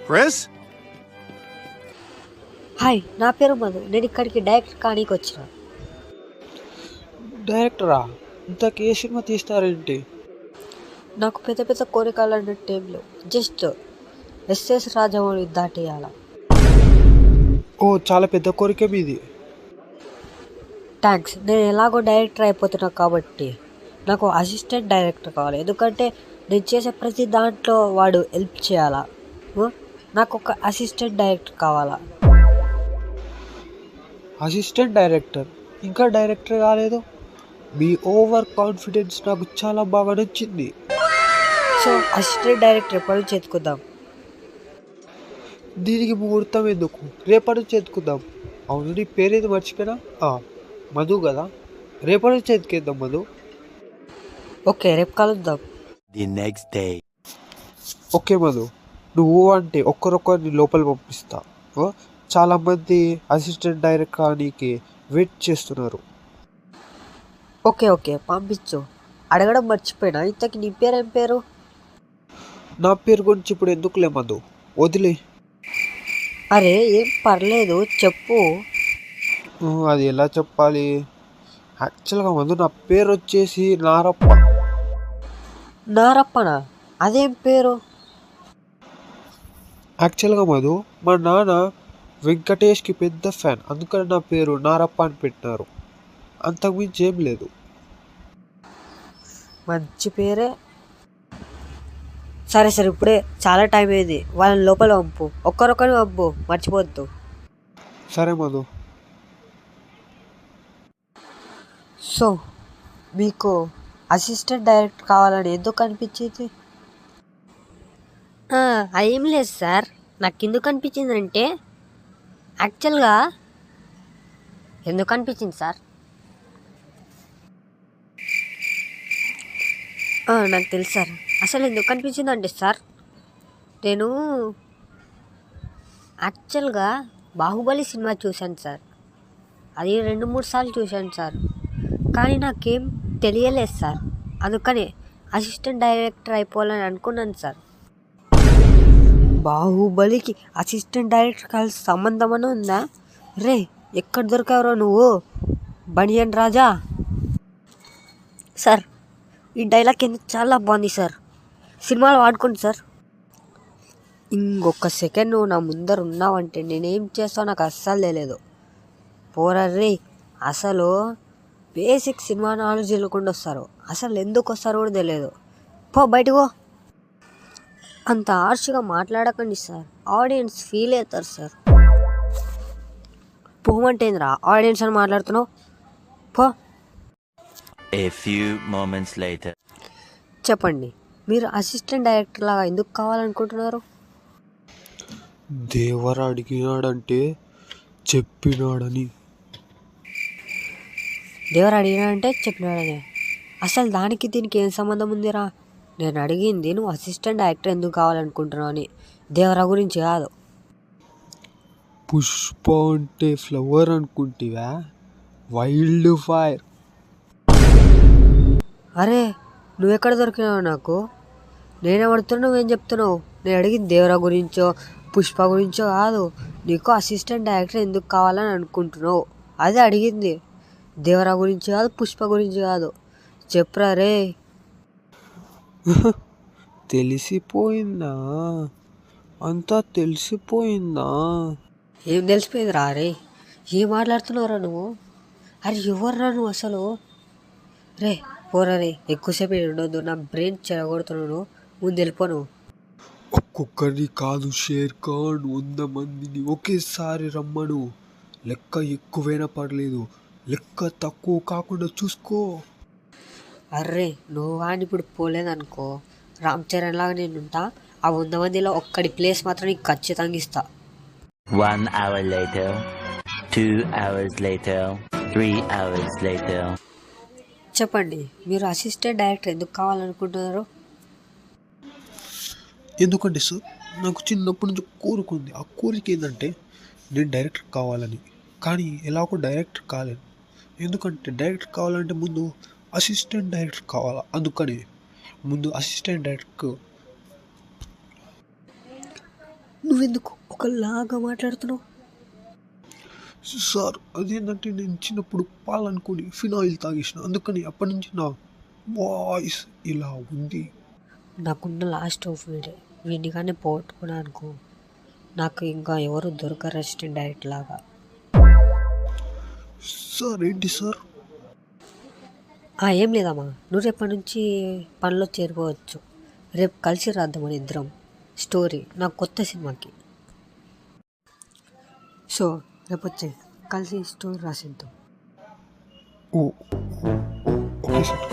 Chris? Hi, నా పేరు మధు. నేను ఇక్కడికి డైరెక్టర్ కానీకి వచ్చిన. డైరెక్టరా? ఇంతకీ ఏ సినిమా తీస్తారేంటి? నాకు పెద్ద పెద్ద కోరికలు అన్నట్టు ఏం లేవు. జస్ట్ ఎస్ఎస్ రాజమౌళి దాటేయాల. ఓ, చాలా పెద్ద కోరిక మీది. థ్యాంక్స్. నేను ఎలాగో డైరెక్టర్ అయిపోతున్నా కాబట్టి నాకు అసిస్టెంట్ డైరెక్టర్ కావాలి. ఎందుకంటే నేను చేసే ప్రతి దాంట్లో వాడు హెల్ప్ చేయాలా. నాకు ఒక అసిస్టెంట్ డైరెక్టర్ కావాలా. అసిస్టెంట్ డైరెక్టర్, ఇంకా డైరెక్టర్ కాలేదు. మీ ఓవర్ కాన్ఫిడెన్స్ నాకు చాలా బాగా నచ్చింది. సో అసిస్టెంట్ డైరెక్టర్ ఎప్పటి నుంచి ఎత్తుకుందాం? దీనికి ముహూర్తం ఎందుకు, రేపటి నుంచి ఎత్తుకుందాం. అవును, నీ పేరేది మర్చిపోయినా? మధు కదా, రేపటి నుంచి ఎత్తుకేద్దాం మధు. ఓకే, రేపు కలుద్దాం. The next day. Okay Madhu, నువ్వు అంటే ఒక్కరొక్కరిని లోపల పంపిస్తా. చాలామంది అసిస్టెంట్ డైరెక్టర్ కానీకి వెయిట్ చేస్తున్నారు. ఓకే ఓకే, పంపించు. అడగడం మర్చిపోయినా, ఇంతకీ నీ పేరు ఏం పేరు? నా పేరు గురించి ఇప్పుడు ఎందుకులే మధు, వదిలే. అరే ఏం పర్లేదు, చెప్పు. అది ఎలా చెప్పాలి? యాక్చువల్గా మధు, నా పేరు వచ్చేసి నారప్ప. నారప్పనా? అదేం పేరు? యాక్చువల్గా మధు, మా నాన్న వెంకటేష్కి పెద్ద ఫ్యాన్, అందుకని నా పేరు నారప్ప అని పెట్టినారు. అంతకుమించి ఏం లేదు. మంచి పేరే. సరే సరే, ఇప్పుడే చాలా టైం అయింది. వాళ్ళని లోపల పంపు. ఒక్కరొక్కరిని పంపు, మర్చిపోద్దు. సరే మధు. సో మీకు అసిస్టెంట్ డైరెక్టర్ కావాలని ఎందుకు అనిపించింది? అదేం లేదు సార్. నాకు ఎందుకు అనిపించింది అంటే, యాక్చువల్గా ఎందుకు అనిపించింది సార్? నాకు తెలుసు సార్. అసలు ఎందుకు అనిపించింది అంటే సార్, నేను యాక్చువల్గా బాహుబలి సినిమా చూశాను సార్. అది 2-3 సార్లు చూశాను సార్. కానీ నాకేం తెలియలేదు సార్. అందుకనే అసిస్టెంట్ డైరెక్టర్ అయిపోవాలని అనుకున్నాను సార్. బాహుబలికి అసిస్టెంట్ డైరెక్టర్ కలిసి సంబంధం అని ఉందా? రే, ఎక్కడ దొరికావరో నువ్వు, బనియన్ రాజా? సార్, ఈ డైలాగ్ ఎందుకు చాలా బాగుంది సార్. సినిమాలో వాడుకోండి సార్. ఇంకొక సెకండ్ నువ్వు నా ముందర ఉన్నావంటే నేనేం చేస్తావు నాకు అస్సలు తెలియదు. పోరర్రే, అసలు బేసిక్ సినిమా నాలెడ్జ్ వెళ్ళకుండా వస్తారు. అసలు ఎందుకు వస్తారో కూడా తెలియదు. పో బయటకు. అంత హార్ష్గా మాట్లాడకండి సార్, ఆడియన్స్ ఫీల్ అవుతారు సార్. పోమంటే ఏంద్రా, ఆడియన్స్ అని మాట్లాడుతున్నావు? పో. A few moments later. చెప్పండి, మీరు అసిస్టెంట్ డైరెక్టర్ లాగా ఎందుకు కావాలనుకుంటున్నారు? దేవర అడిగినాడంటే చెప్పినాడని. దేవరు అడిగినాడంటే చెప్పినాడని? అసలు దానికి దీనికి ఏం సంబంధం ఉందిరా? నేను అడిగింది నువ్వు అసిస్టెంట్ డైరెక్టర్ ఎందుకు కావాలనుకుంటున్నావు అని, దేవరా గురించి కాదు. పుష్ప అంటే ఫ్లవర్ అనుకుంటివా? Wild fire. అరే, నువ్వెక్కడ దొరికినావు నాకు? నేనే పడుతున్నా, నువ్వేం చెప్తున్నావు? నేను అడిగింది దేవరా గురించో పుష్ప గురించో కాదు. నీకు అసిస్టెంట్ డైరెక్టర్ ఎందుకు కావాలని అనుకుంటున్నావు అదే అడిగింది. దేవరా గురించి కాదు, పుష్ప గురించి కాదు. చెప్పురా రే. తెలిసిపోయిందా? అంతా తెలిసిపోయిందా? ఏం తెలిసిపోయింది రా రే? ఏం మాట్లాడుతున్నావురా నువ్వు? అరే ఎవర్రా నువ్వు అసలు? రే పోరా రే, ఎక్కువసేపు ఉండొద్దు, నా బ్రెయిన్ చెడగొడుతున్నాను. ముందు వెళ్ళిపోను. ఒక్కొక్కరిని కాదు షేర్ ఖాన్, 100 మందిని ఒకేసారి రమ్మను. లెక్క ఎక్కువైనా పర్లేదు, లెక్క తక్కువ కాకుండా చూసుకో. అర్రే, నువ్వు కానీ ఇప్పుడు పోలేదనుకో, రామ్ చరణ్ లాగా నేను ఉంటా. ఆ 100 మందిలో ఒక్కడి ప్లేస్ మాత్రం నీకు ఖచ్చితంగా ఇస్తా. 1 hour later. 2 hours later. 3 hours later. చెప్పండి, మీరు అసిస్టెంట్ డైరెక్టర్ ఎందుకు కావాలనుకుంటున్నారు? ఎందుకంటే సార్, నాకు చిన్నప్పటి నుంచి కోరుకుంది. ఆ కోరిక ఏంటంటే నేను డైరెక్టర్ కావాలని. కానీ ఎలాగో డైరెక్టర్ కాలేను. ఎందుకంటే డైరెక్టర్ కావాలంటే ముందు అసిస్టెంట్ డైరెక్టర్ కావాలా. అందుకని ముందు అసిస్టెంట్ డైరెక్టర్ నువ్వెందుకు ఒకలాగా మాట్లాడుతున్నావు? సార్ అదేంటంటే నేను చిన్నప్పుడు పాలనుకుని ఫినాయిల్ తాగేసిన, అందుకని అప్పటి నుంచి నా వాయిస్ ఇలా ఉంది. నాకున్న లాస్ట్ ఆఫ్ వీడిని కానీ పోగొట్టుకున్నా అనుకో, నాకు ఇంకా ఎవరు దొరకరు అసిస్టెంట్ డైరెక్ట్ లాగా. సార్ ఏంటి సార్? ఏం లేదమ్మా, నువ్వు రేపటి నుంచి పనిలో చేరుకోవచ్చు. రేపు కలిసి రాద్దాం మన ఇద్దరం స్టోరీ నా కొత్త సినిమాకి. సో రేపు వచ్చే కలిసి స్టోరీ రాసిద్దాం. Okay sir.